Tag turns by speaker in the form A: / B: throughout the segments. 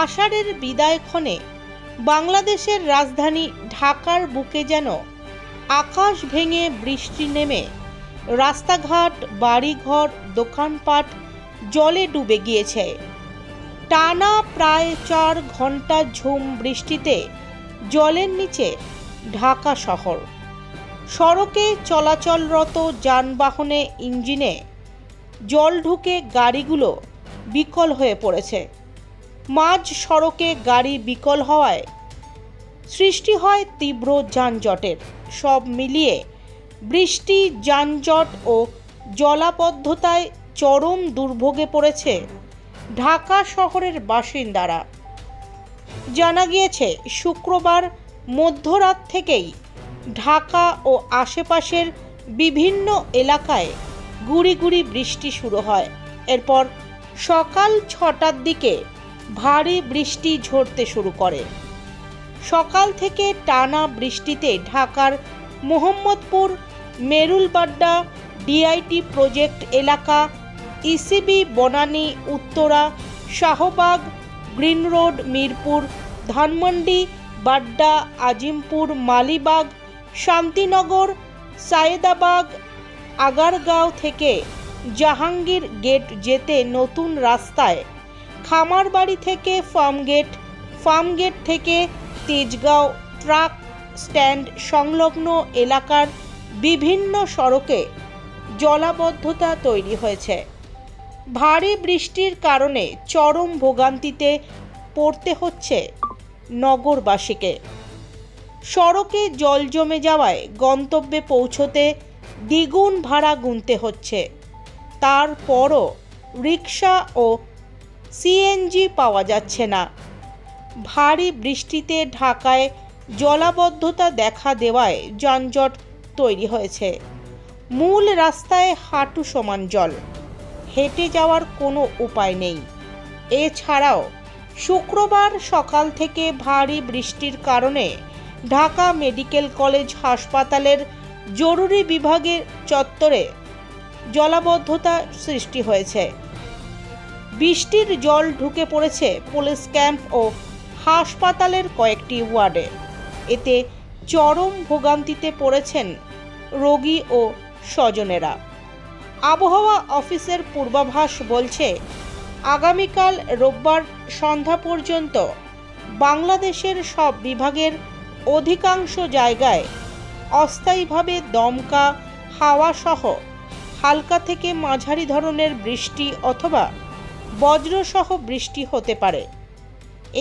A: আষাঢ়ের বিদায়ক্ষণে বাংলাদেশের রাজধানী ঢাকার বুকে যেন আকাশ ভেঙে বৃষ্টি নেমে রাস্তাঘাট, বাড়িঘর, দোকানপাট জলে ডুবে গিয়েছে। টানা প্রায় 4 ঘন্টা ঝুম বৃষ্টিতে জলের নিচে ঢাকা শহর। সড়কে চলাচলরত যানবাহনে ইঞ্জিনে জল ঢুকে গাড়িগুলো বিকল হয়ে পড়েছে। মাঝ সড়কে গাড়ি বিকল হওয়ায় সৃষ্টি হয় তীব্র যানজটের। সব মিলিয়ে বৃষ্টি, যানজট ও জলাবদ্ধতায় চরম দুর্ভোগে পড়েছে ঢাকা শহরের বাসিন্দারা। জানা গিয়েছে, শুক্রবার মধ্যরাত থেকেই ঢাকা ও আশেপাশের বিভিন্ন এলাকায় গুঁড়ি গুঁড়ি বৃষ্টি শুরু হয়। এরপর সকাল 6টার দিকে ভারী বৃষ্টি ঝরতে শুরু করে। সকাল থেকে টানা বৃষ্টিতে ঢাকার মোহাম্মদপুর, মেরুলবাড্ডা, ডিআইটি প্রজেক্ট এলাকা, ECB, Banani, Uttara, Shahbag, green road, Mirpur, Dhanmondi, Badda, Azimpur, Malibagh, Shantinagar, Sayedabad, Agargaon থেকে জাহাঙ্গীর গেট যেতে নতুন রাস্তায়, খামারবাড়ি থেকে ফার্মগেট, ফার্মগেট থেকে তেজগাঁও, ট্রাক স্ট্যান্ড সংলগ্ন এলাকার বিভিন্ন সড়কে জলাবদ্ধতা তৈরি হয়েছে। ভারী বৃষ্টির কারণে চরম ভোগান্তিতে পড়তে হচ্ছে নগরবাসীকে। সড়কে জল জমে যাওয়ায় গন্তব্যে পৌঁছতে দ্বিগুণ ভাড়া গুনতে হচ্ছে। তারপরও রিক্সা ও সিএনজি পাওয়া যাচ্ছে না। ভারী বৃষ্টিতে ঢাকায় জলাবদ্ধতা দেখা দেওয়ায় যানজট তৈরি হয়েছে। মূল রাস্তায় হাঁটু সমান জল, হেঁটে যাওয়ার কোনো উপায় নেই। এছাড়াও শুক্রবার সকাল থেকে ভারী বৃষ্টির কারণে ঢাকা মেডিকেল কলেজ হাসপাতালের জরুরি বিভাগের চত্বরে জলাবদ্ধতা সৃষ্টি হয়েছে। বৃষ্টির জল ঢুকে পড়েছে পুলিশ ক্যাম্প ও হাসপাতালের কয়েকটি ওয়ার্ডে। এতে চরম ভোগান্তিতে পড়েছেন রোগী ও স্বজনেরা। আবহাওয়া অফিসের পূর্বাভাস বলছে, আগামীকাল রোববার সন্ধ্যা পর্যন্ত বাংলাদেশের সব বিভাগের অধিকাংশ জায়গায় অস্থায়ীভাবে দমকা হাওয়াসহ হালকা থেকে মাঝারি ধরনের বৃষ্টি অথবা বজ্রসহ বৃষ্টি হতে পারে।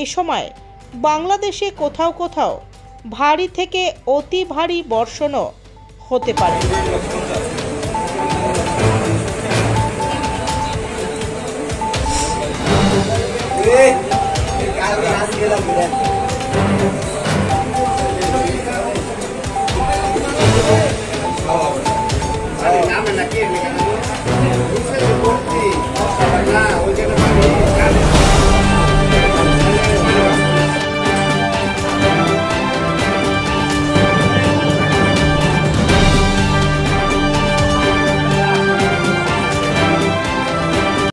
A: এ সময় বাংলাদেশে কোথাও কোথাও ভারী থেকে অতি ভারী বর্ষণও হতে পারে।